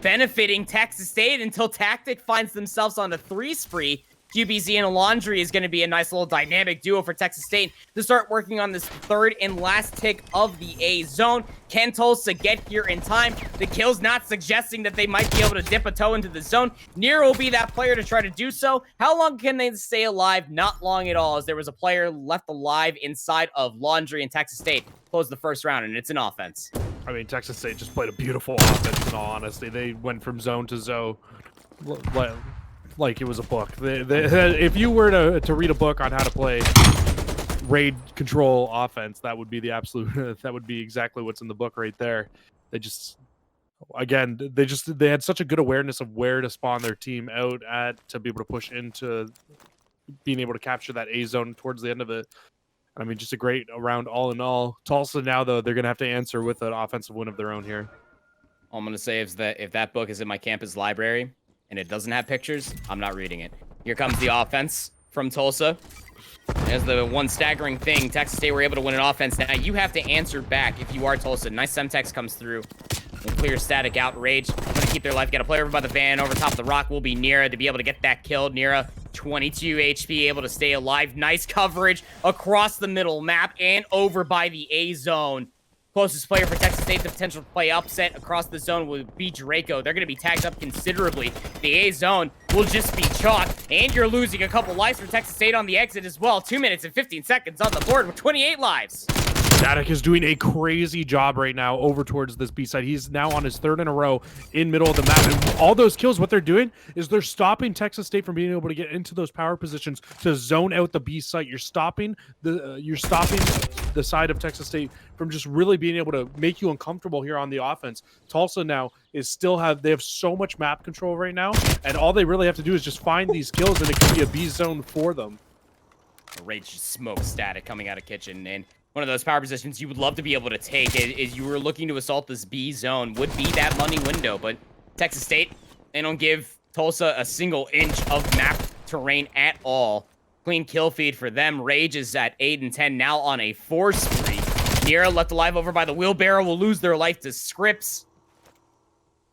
benefiting Texas State until Tactic finds themselves on a 3 spree. QBZ and Laundry is going to be a nice little dynamic duo for Texas State to start working on this third and last tick of the A zone. Can Tulsa get here in time? The kill's not suggesting that they might be able to dip a toe into the zone. Nero will be that player to try to do so. How long can they stay alive? Not long at all, as there was a player left alive inside of Laundry, and Texas State closed the first round, and it's an offense. I mean, Texas State just played a beautiful offense, in all honesty. They went from zone to zone like it was a book. If you were to read a book on how to play raid control offense, that would be the absolute that would be exactly what's in the book right there. They just, again, they had such a good awareness of where to spawn their team out at to be able to push into being able to capture that A zone towards the end of it. I mean, just a great around all in all. Tulsa now, though, they're going to have to answer with an offensive win of their own here. All I'm going to say is that if that book is in my campus library and it doesn't have pictures, I'm not reading it. Here comes the offense from Tulsa. As the one staggering thing, Texas State were able to win an offense. Now you have to answer back if you are Tulsa. Nice Semtex comes through. And clear Static outrage. Going to keep their life. Got a player over by the van. Over top of the rock will be Nira to be able to get that kill. Nira, 22 HP, able to stay alive. Nice coverage across the middle map and over by the A zone. Closest player for Texas State, the potential to play upset across the zone will be Draco. They're going to be tagged up considerably. The A zone will just be chalk, and you're losing a couple lives for Texas State on the exit as well. 2 minutes and 15 seconds on the board with 28 lives. Static is doing a crazy job right now over towards this B side. He's now on his 3rd in a row in middle of the map. And all those kills, what they're doing is they're stopping Texas State from being able to get into those power positions to zone out the B site. You're stopping the side of Texas State from just really being able to make you uncomfortable here on the offense. Tulsa now is they have so much map control right now, and all they really have to do is just find these kills, and it can be a B zone for them. Rage smoke Static coming out of kitchen, and one of those power positions you would love to be able to take is you were looking to assault this B zone would be that money window, but Texas State, they don't give Tulsa a single inch of map terrain at all. Clean kill feed for them. Rage is at 8 and 10 now on a 4 spree. Nira left alive over by the wheelbarrow will lose their life to Scripps.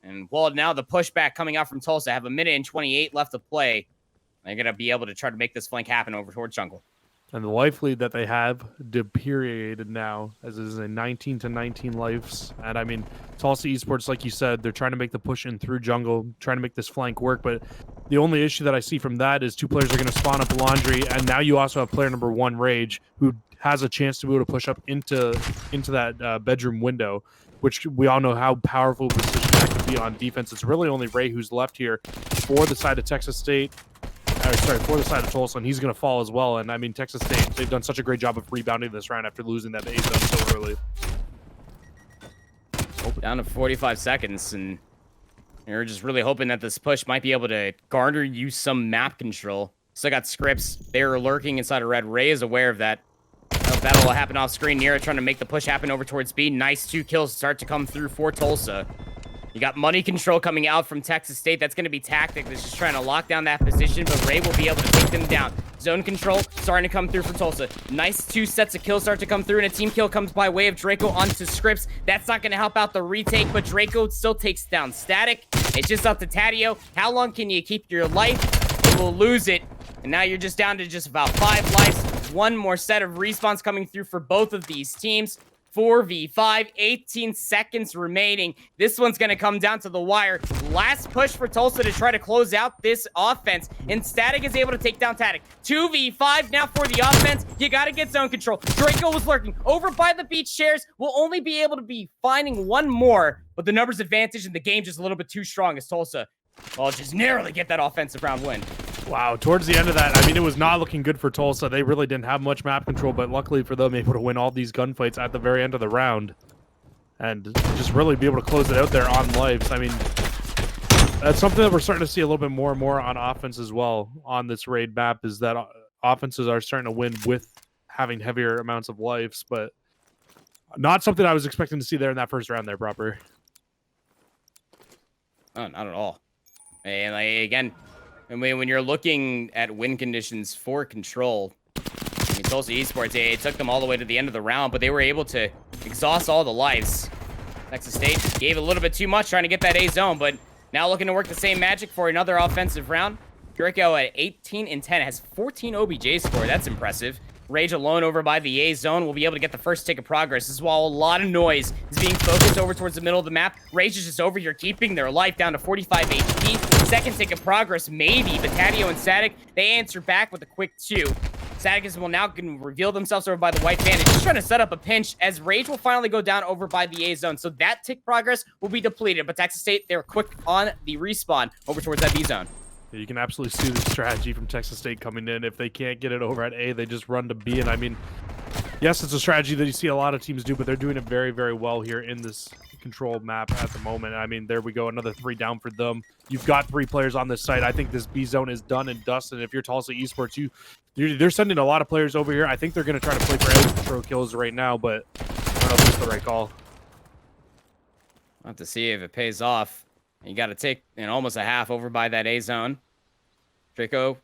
And well, now the pushback coming out from Tulsa have 1 minute and 28 left to play. They're going to be able to try to make this flank happen over towards jungle. And the life lead that they have deteriorated now, as it is a 19-19 lives. And I mean, Tulsa Esports, like you said, they're trying to make the push in through jungle, trying to make this flank work. But the only issue that I see from that is 2 players are going to spawn up Laundry, and now you also have player number 1, Rage, who has a chance to be able to push up into that bedroom window, which we all know how powerful a position that could be on defense. It's really only Ray who's left here for the side of Texas State. For the side of Tulsa, and he's going to fall as well. And I mean, Texas State, they've done such a great job of rebounding this round after losing that A zone so early. Down to 45 seconds, and you're just really hoping that this push might be able to garner you some map control. Still got Scripps. They're lurking inside of red. Ray is aware of that. That'll happen off screen. Nira trying to make the push happen over towards B. Nice 2 kills start to come through for Tulsa. You got money control coming out from Texas State. That's going to be Tactic that's just trying to lock down that position, but Ray will be able to take them down. Zone control starting to come through for Tulsa. Nice 2 sets of kills start to come through, and a team kill comes by way of Draco onto Scripps. That's not going to help out the retake, but Draco still takes down Static. It's just up to Taddeo. How long can you keep your life? You will lose it. And now you're just down to just about 5 lives. One more set of respawns coming through for both of these teams. 4v5, 18 seconds remaining. This one's going to come down to the wire. Last push for Tulsa to try to close out this offense. And Static is able to take down Tatic. 2v5 now for the offense. You got to get zone control. Draco was lurking over by the beach chairs. Will only be able to be finding one more. But the numbers advantage in the game just a little bit too strong as Tulsa, well, just narrowly get that offensive round win. Wow, towards the end of that, I mean, it was not looking good for Tulsa. They really didn't have much map control, but luckily for them, able to win all these gunfights at the very end of the round. And just really be able to close it out there on lives. I mean, that's something that we're starting to see a little bit more and more on offense as well on this raid map, is that offenses are starting to win with having heavier amounts of lives, but not something I was expecting to see there in that first round there, proper. Oh, not at all. And again, when you're looking at win conditions for Control, I mean, Tulsa Esports, it took them all the way to the end of the round, but they were able to exhaust all the lives. Texas State gave a little bit too much trying to get that A zone, but now looking to work the same magic for another offensive round. Draco at 18 and 10 has 14 OBJ score. That's impressive. Rage alone over by the A zone will be able to get the first tick of progress. This is while a lot of noise is being focused over towards the middle of the map. Rage is just over here keeping their life down to 45 HP. Second tick of progress, maybe, but Taddeo and Static, they answer back with a quick 2. Static will now can reveal themselves over by the white bandit, just trying to set up a pinch as Rage will finally go down over by the A zone. So that tick progress will be depleted, but Texas State, they're quick on the respawn over towards that B zone. You can absolutely see the strategy from Texas State coming in. If they can't get it over at A, they just run to B. And I mean, yes, it's a strategy that you see a lot of teams do, but they're doing it very, very well here in this Control map at the moment. I mean, there we go, another 3 down for them. You've got 3 players on this site. I think this B zone is done and dusted. If you're Tulsa Esports, they're sending a lot of players over here. I think they're going to try to play for out control kills right now, but I don't know if it's the right call. We'll have to see if it pays off. You got to take almost a half over by that A zone. Draco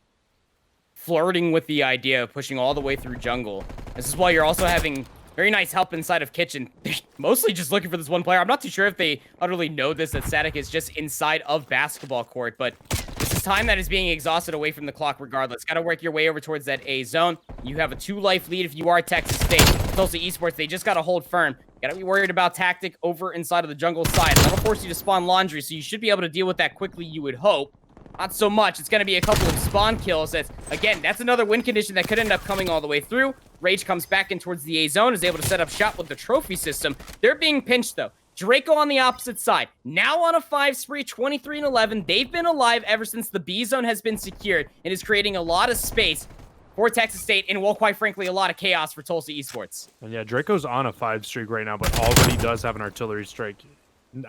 flirting with the idea of pushing all the way through jungle. This is why you're also having very nice help inside of kitchen. They're mostly just looking for this one player. I'm not too sure if they utterly know this, that Static is just inside of basketball court, but this is time that is being exhausted away from the clock regardless. Got to work your way over towards that A zone. You have a 2-life lead if you are Texas State. Tulsa Esports, they just got to hold firm. Got to be worried about tactic over inside of the jungle side. That'll force you to spawn laundry, so you should be able to deal with that quickly, you would hope. Not so much. It's going to be a couple of spawn kills. Again, that's another win condition that could end up coming all the way through. Rage comes back in towards the A zone, is able to set up shop with the trophy system. They're being pinched, though. Draco on the opposite side. Now on a 5 spree, 23 and 11. They've been alive ever since the B zone has been secured and is creating a lot of space for Texas State and, well, quite frankly, a lot of chaos for Tulsa Esports. And yeah, Draco's on a 5 streak right now, but already does have an artillery strike.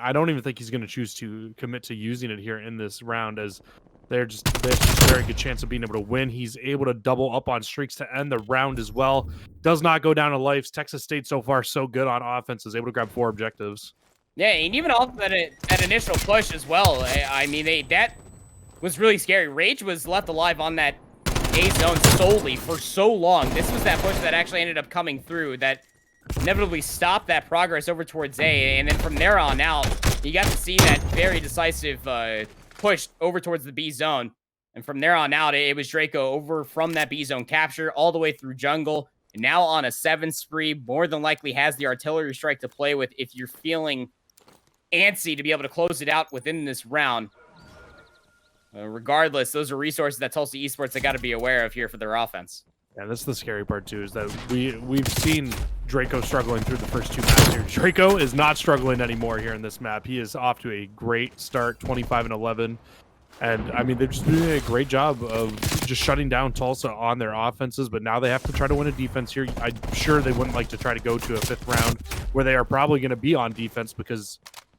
I don't even think he's going to choose to commit to using it here in this round, as there's just a very good chance of being able to win. He's able to double up on streaks to end the round as well. Does not go down to lives. Texas State so far so good on offense, is able to grab 4 objectives. Yeah, and even off that initial push as well. I mean, that was really scary. Rage was left alive on that A zone solely for so long. This was that push that actually ended up coming through that inevitably stopped that progress over towards A, and then from there on out, you got to see that very decisive push over towards the B zone, and from there on out, it was Draco over from that B zone capture all the way through jungle, and now on a 7 spree, more than likely has the artillery strike to play with if you're feeling antsy to be able to close it out within this round. Regardless, those are resources that Tulsa Esports they got to be aware of here for their offense. Yeah, that's the scary part too, is that we've seen Draco struggling through the first 2 maps here. Draco is not struggling anymore here in this map. He is off to a great start, 25 and 11. And I mean, they're just doing a great job of just shutting down Tulsa on their offenses, but now they have to try to win a defense here. I'm sure they wouldn't like to try to go to a 5th round where they are probably going to be on defense, because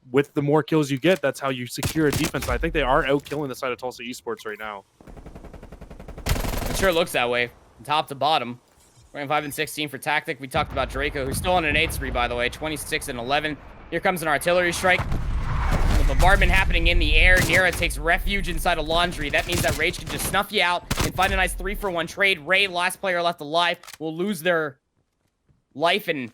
with the more kills you get, that's how you secure a defense. I think they are out killing the side of Tulsa Esports right now. It sure looks that way. Top to bottom. 25 and 16 for Tactic. We talked about Draco, who's still on an 8 spree, by the way. 26 and 11. Here comes an artillery strike. The bombardment happening in the air. Nira takes refuge inside a laundry. That means that Rage can just snuff you out and find a nice 3-for-1 trade. Ray, last player left alive, will lose their life. And,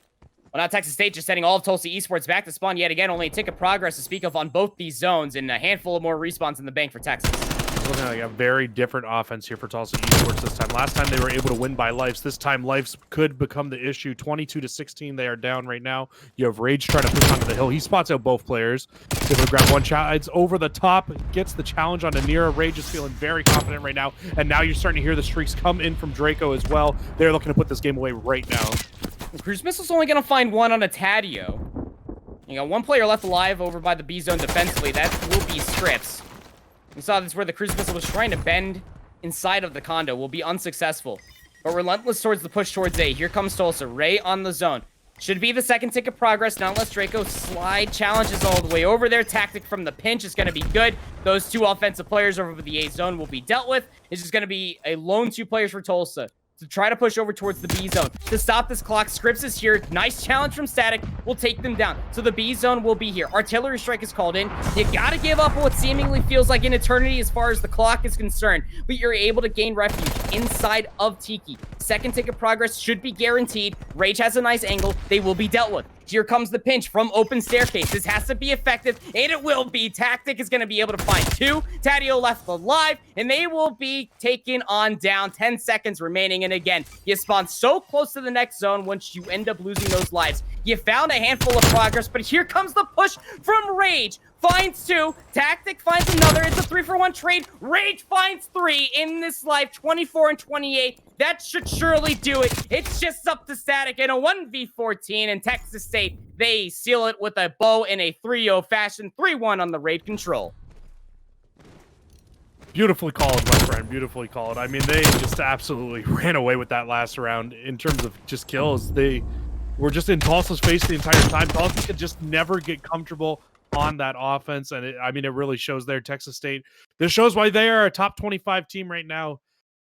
well, now Texas State just sending all of Tulsa Esports back to spawn yet again. Only a tick of progress to speak of on both these zones, and a handful of more respawns in the bank for Texas. Looking like a very different offense here for Tulsa Esports this time. Last time they were able to win by lives. This time lives could become the issue. 22-16, they are down right now. You have Rage trying to push onto the hill. He spots out both players. Able to grab one shot. It's over the top. Gets the challenge on Anira. Rage is feeling very confident right now. And now you're starting to hear the streaks come in from Draco as well. They're looking to put this game away right now. Cruise Missile's only going to find one on a Tadio. You got one player left alive over by the B zone defensively. That will be Scripps. We saw this where the cruise missile was trying to bend inside of the condo. Will be unsuccessful. But relentless towards the push towards A. Here comes Tulsa. Ray on the zone. Should be the second tick of progress. Not unless Draco slide challenges all the way over there. Tactic from the pinch is going to be good. Those two offensive players over the A zone will be dealt with. It's just going to be a lone 2 players for Tulsa to try to push over towards the B zone. To stop this clock, Scripps is here. Nice challenge from Static. Will take them down. So the B zone will be here. Artillery strike is called in. You gotta give up what seemingly feels like an eternity as far as the clock is concerned, but you're able to gain refuge inside of Tiki. Second tick of progress should be guaranteed. Rage has a nice angle. They will be dealt with. Here comes the pinch from open staircase. This has to be effective, and it will be. Tactic is going to be able to find 2. Tadio left alive, and they will be taken on down. 10 seconds remaining, and again, you spawn so close to the next zone once you end up losing those lives. You found a handful of progress, but here comes the push from Rage. Finds 2. Tactic finds another. It's a 3-for-1 trade. Rage finds 3 in this life. 24 and 28. That should surely do it. It's just up to Static in a 1v14, and Texas State, they seal it with a bow in a 3-0 fashion. 3-1 on the raid control. Beautifully called, my friend. Beautifully called. I mean, they just absolutely ran away with that last round in terms of just kills. They were just in Tulsa's face the entire time. Tulsa could just never get comfortable on that offense, and it really shows there. Texas State, this shows why they are a top 25 team right now.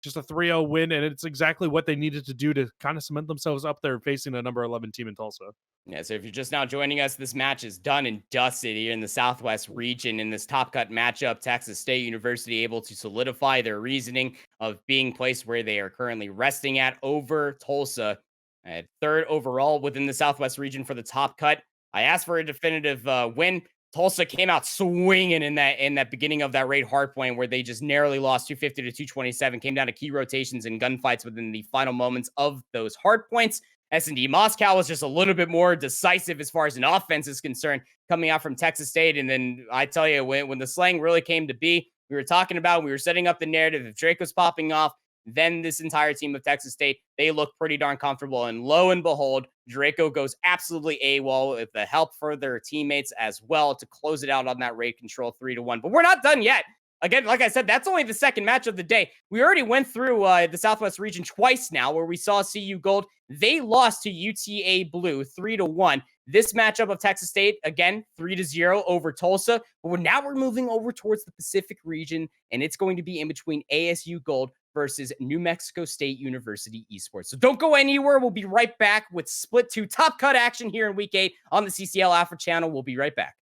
Just a 3-0 win, and it's exactly what they needed to do to kind of cement themselves up there facing a number 11 team in Tulsa. Yeah, so if you're just now joining us, this match is done and dusted here in the Southwest region. In this top cut matchup, Texas State University able to solidify their reasoning of being placed where they are currently resting at over Tulsa at 3rd overall within the Southwest region for the top cut. I asked for a definitive win. Tulsa came out swinging in that beginning of that raid hardpoint where they just narrowly lost 250 to 227, came down to key rotations and gunfights within the final moments of those hardpoints. S&D Moscow was just a little bit more decisive as far as an offense is concerned coming out from Texas State. And then I tell you, when the slang really came to be, we were talking about, we were setting up the narrative. If Drake was popping off, then this entire team of Texas State, they look pretty darn comfortable. And lo and behold, Draco goes absolutely AWOL with the help for their teammates as well to close it out on that raid control 3-1. But we're not done yet. Again, like I said, that's only the second match of the day. We already went through the Southwest region twice now where we saw CU Gold. They lost to UTA Blue 3-1. This matchup of Texas State, again, 3-0 over Tulsa. But now we're moving over towards the Pacific region, and it's going to be in between ASU Gold versus New Mexico State University Esports. So don't go anywhere. We'll be right back with Split 2 Top Cut action here in Week 8 on the CCL Alpha channel. We'll be right back.